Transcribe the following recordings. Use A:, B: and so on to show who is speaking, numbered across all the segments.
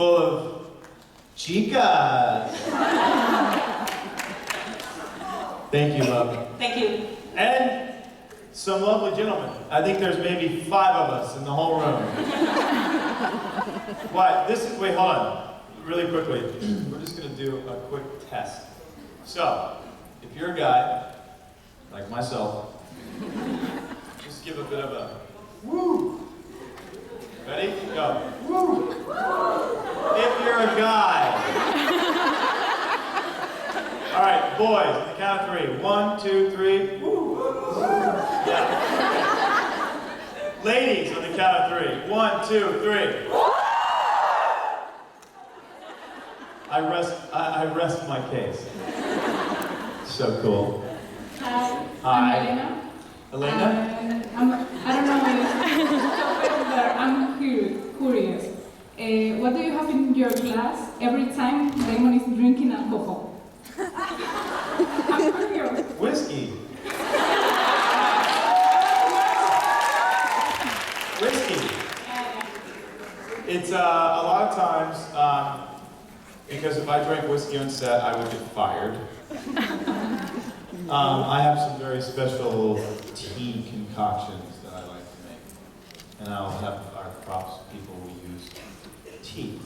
A: full of chicas. Thank you, love.
B: Thank you.
A: And some lovely gentlemen. I think there's maybe 5 of us in the whole room. What? Wait, hold on. Really quickly, we're just gonna do a quick test. So, if you're a guy, like myself, just give a bit of a woo. Ready? Go. Woo. If you're a guy. All right, boys, on the count of 3. 1, 2, 3. Woo. Yeah. Ladies, on the count of 3. 1, 2, 3. I rest my case. So cool.
C: Hi.
A: Hi.
C: I'm
A: Elena?
C: Elena. I don't know if but I'm curious. What do you have in your class every time Damon is drinking alcohol? I'm curious.
A: Whiskey. Whiskey. It's a lot of times, because if I drank whiskey on set, I would get fired. I have some very special tea concoctions that I like to make. And I'll have our props people will use tea.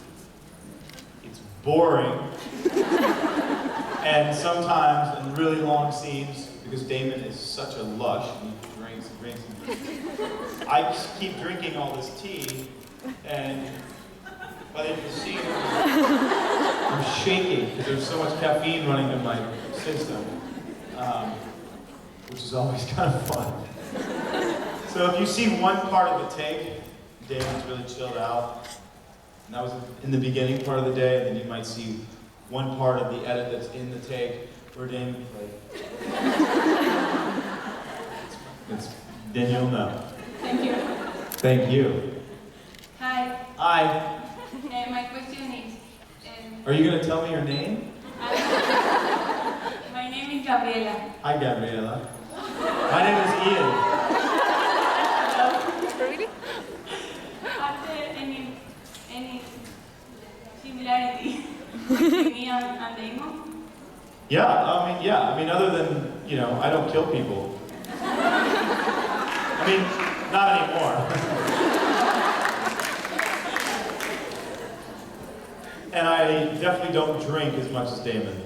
A: It's boring. And sometimes in really long scenes, because Damon is such a lush, and he drinks and drinks and drinks, I just keep drinking all this tea, and by the end of the scene, I'm shaking because there's so much caffeine running in my system, which is always kind of fun. So if you see one part of the take, Damon's really chilled out, and that was in the beginning part of the day, and then you might see one part of the edit that's in the take where Damon's like, then you'll know.
C: Thank you.
A: Thank you.
C: Hi.
A: Hi.
C: My question is...
A: Are you going to tell me your name?
C: my name is Gabriela.
A: Hi, Gabriela. My name is Ian.
C: Really? Are there any similarity between me and Damon?
A: Yeah, I mean, other than, I don't kill people. I mean, not anymore. And I definitely don't drink as much as Damon.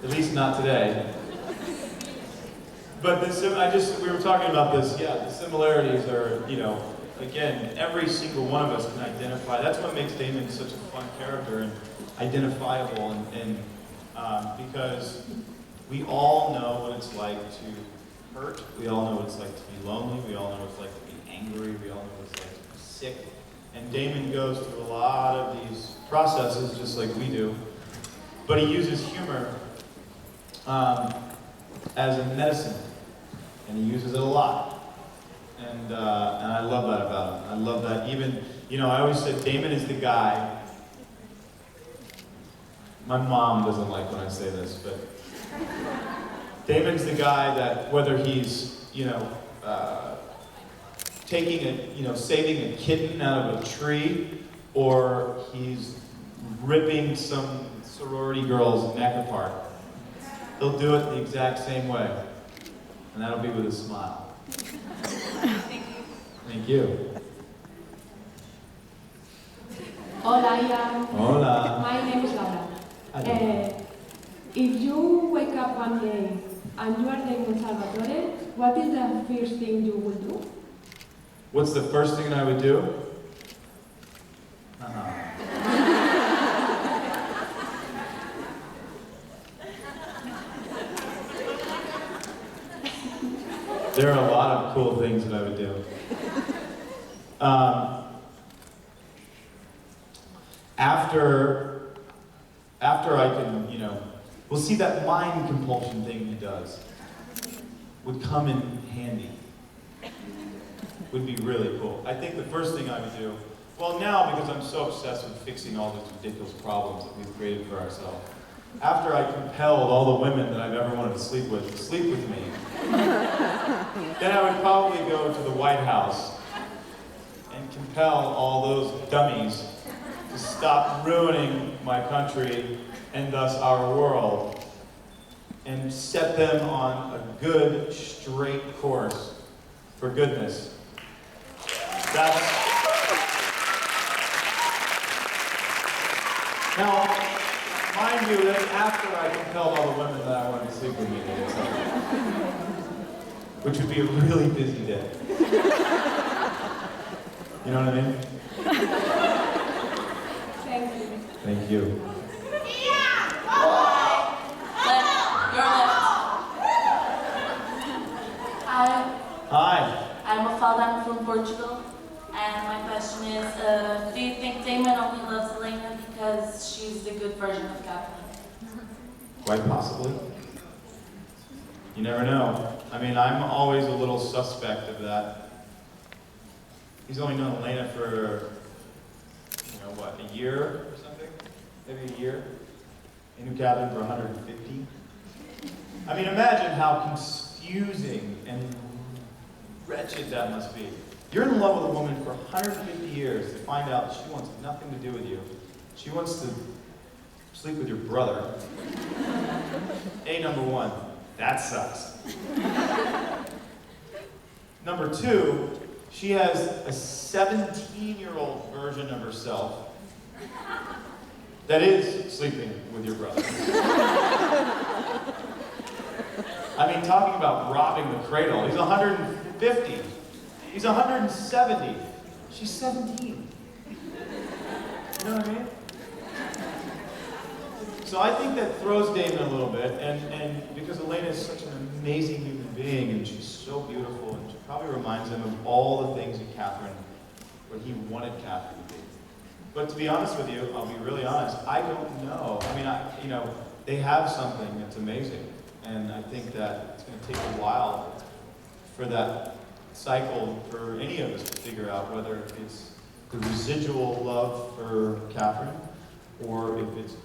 A: At least not today. But we were talking about this, the similarities are, again, every single one of us can identify. That's what makes Damon such a fun character and identifiable, and because we all know what it's like to hurt, we all know what it's like to be lonely, we all know what it's like to be angry, we all know what it's like to be sick. And Damon goes through a lot of these processes just like we do, but he uses humor as a medicine, and he uses it a lot. And I love that about him. I love that even, I always said Damon is the guy. My mom doesn't like when I say this, but Damon's the guy that whether he's, saving a kitten out of a tree, or he's ripping some sorority girl's neck apart, he'll do it the exact same way. And that'll be with a smile.
C: Thank you.
A: Thank you.
C: Hola, Ian.
A: Hola.
C: My name is Laura.
A: Hello.
C: If you wake up one day and you are Damon Salvatore, what is the first thing you will do?
A: What's the first thing I would do? There are a lot of cool things that I would do. After I can, we'll see that mind compulsion thing he does would come in handy. Would be really cool. I think the first thing I would do, well now because I'm so obsessed with fixing all these ridiculous problems that we've created for ourselves, after I compelled all the women that I've ever wanted to sleep with me, then I would probably go to the White House and compel all those dummies to stop ruining my country and thus our world, and set them on a good, straight course for goodness. Now, mind you, that's after I compelled all the women that I wanted to sleep with me, which would be a really busy day. You know what I mean?
C: Thank you.
A: Thank you. Hi.
B: I'm Mafalda from Portugal, and my question is, do you think Damon only loves Elena because she's the good version of Catherine?
A: Quite possibly. You never know. I mean, I'm always a little suspect of that. He's only known Elena for, what, a year or something? Maybe a year? He knew Catherine for 150. I mean, imagine how confusing and wretched that must be. You're in love with a woman for 150 years to find out she wants nothing to do with you. She wants to sleep with your brother. Number one, that sucks. Number two, she has a 17-year-old version of herself that is sleeping with your brother. I mean, talking about robbing the cradle. He's 150. He's 170. She's 17. You know what I mean? So I think that throws Damon a little bit, and because Elena is such an amazing human being, and she's so beautiful, and she probably reminds him of all the things that what he wanted Catherine to be. But to be honest with you, I'll be really honest, I don't know. I mean, they have something that's amazing, and I think that it's going to take a while for that cycle for any of us to figure out whether it's the residual love for Catherine, or if it's,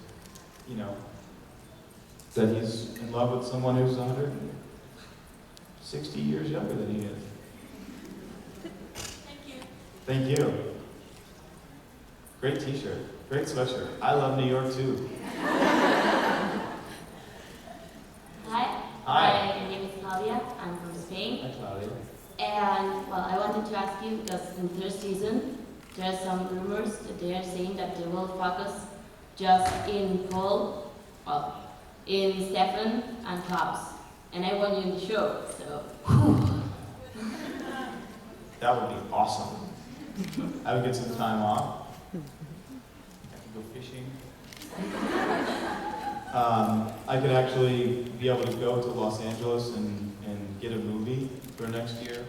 A: that he's in love with someone who's 160 years younger than he is.
B: Thank you.
A: Thank you. Great t-shirt. Great sweatshirt. I love New York too.
B: Hi.
A: Hi.
B: My name is Claudia. I'm from Spain.
A: Hi, Claudia.
B: And, well, I wanted to ask you, because in third season, there are some rumors that they are saying that they will focus just in in Stefan and Klaus. And I want you in the show, so.
A: That would be awesome. I would get some time off. I could go fishing. I could actually be able to go to Los Angeles and get a movie for next year.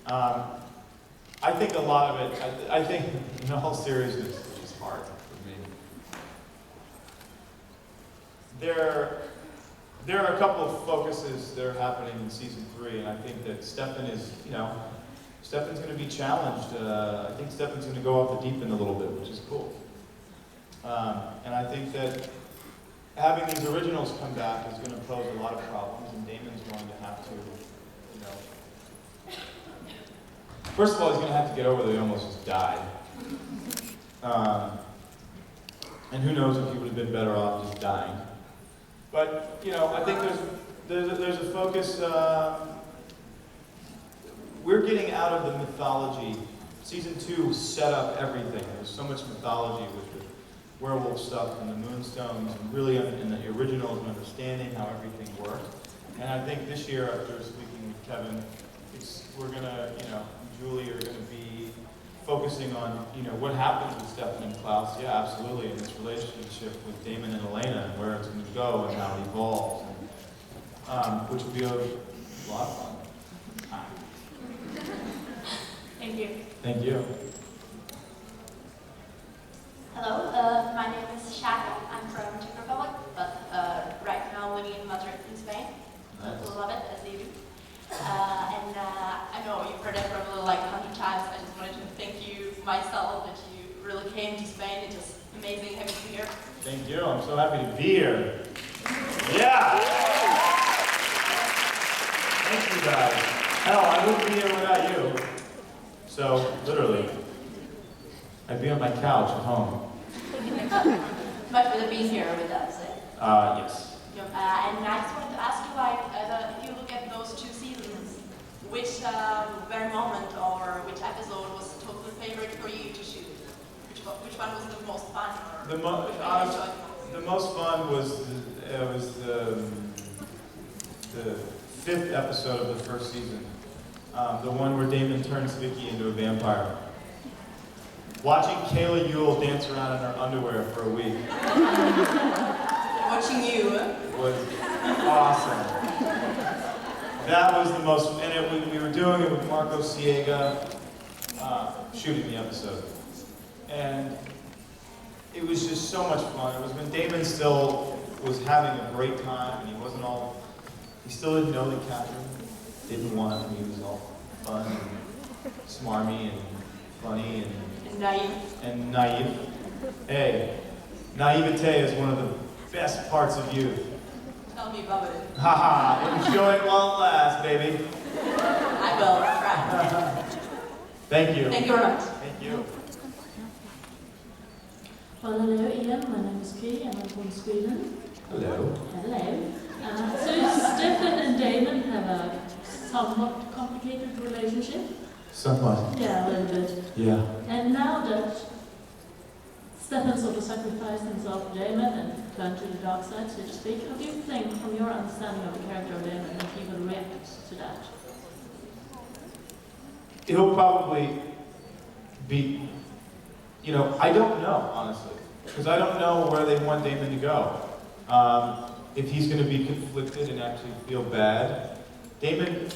A: I think a lot of it, I think in all seriousness, it's just hard for me. There are a couple of focuses that are happening in season 3, and I think that Stefan is, Stefan's going to be challenged. I think Stefan's going to go off the deep end a little bit, which is cool. And I think that having these originals come back is going to pose a lot of problems, and Damon's going to have to, first of all, he's going to have to get over that he almost just died. And who knows if he would have been better off just dying. But, I think there's a focus, we're getting out of the mythology. Season 2 set up everything. There's so much mythology with the werewolf stuff and the moonstones, and really in the originals and understanding how everything worked. And I think this year, after speaking with Kevin, we're gonna, Julie are gonna be focusing on, what happens with Stefan and Klaus. Yeah, absolutely, in this relationship with Damon and Elena, and where it's gonna go and how it evolves, which will be a lot of fun.
B: Thank you.
A: Thank you.
D: Hello, my name is Shaka. I'm from Czech Republic, but right now living in Madrid in Spain.
A: Nice.
D: Love it, as they do. And I know you've heard it probably like 100 times. I just wanted to thank you myself that you really came to Spain. It's just amazing having you here.
A: Thank you. I'm so happy to be here. Yeah. Thank you guys. Hell, I wouldn't be here without you. So, literally, I'd be on my couch at home.
D: But for being here with us.
A: Yes.
D: And I just wanted to ask you, like, if you look at those 2 seasons, which very moment or which episode was totally favorite for you to shoot? Which one was the most fun? Or
A: The most fun was the 5th episode of the 1st season, the one where Damon turns Vicky into a vampire. Watching Kayla Ewell dance around in her underwear for a week.
D: Watching you
A: was awesome. That was the most, and we were doing it with Marco Siega, shooting the episode. And it was just so much fun. It was when Damon still was having a great time, and he still didn't know that Catherine didn't want him. He was all fun and smarmy and funny and naive. Hey, naivete is one of the best parts of youth.
D: Tell me about it.
A: Haha, enjoy it while it lasts, baby.
D: I will, try.
A: Thank you.
D: Thank you very much.
A: Thank you.
E: Well, hello Ian, my name is Kay and I'm from Sweden.
A: Hello.
E: Hello. So Stefan and Damon have a somewhat complicated relationship.
A: Somewhat.
E: Yeah, a little bit.
A: Yeah.
E: And now that Stefan sort of sacrificed himself for Damon and turned to the dark side, so to speak, how do you think, from your understanding of the character of Damon, that he will react to that?
A: He'll probably be, I don't know, honestly. Because I don't know where they want Damon to go. If he's going to be conflicted and actually feel bad. Damon,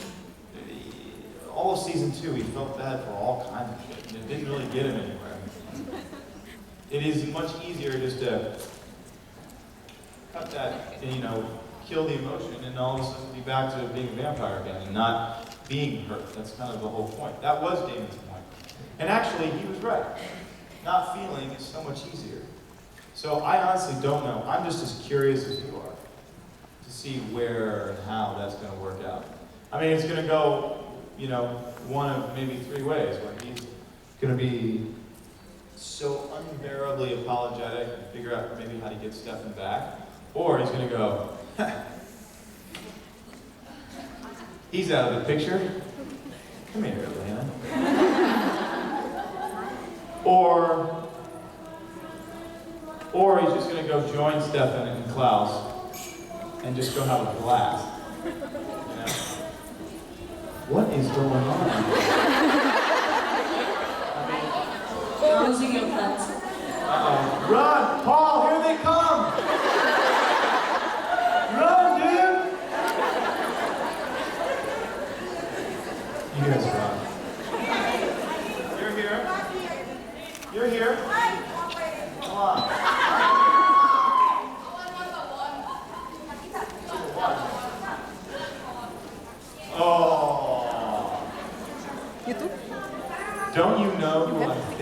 A: all of season 2, he felt bad for all kinds of shit. And it didn't really get him anywhere. It is much easier just to cut that, kill the emotion, and all of a sudden be back to being a vampire again and not being hurt. That's kind of the whole point. That was Damon's point. And actually, he was right. Not feeling is so much easier. So I honestly don't know. I'm just as curious as you are to see where and how that's going to work out. I mean, it's going to go, one of maybe 3 ways, where he's going to be so unbearably apologetic and figure out maybe how to get Stefan back, or he's going to go, he's out of the picture. Come here, Elena. Or he's just going to go join Stefan and Klaus and just go have a blast. What is going on?
E: Losing your plans.
A: Run! Paul, here they come! Run, dude! You guys run. You're here. You're here. Come on. Oh.
F: YouTube?
A: Don't you know who I think?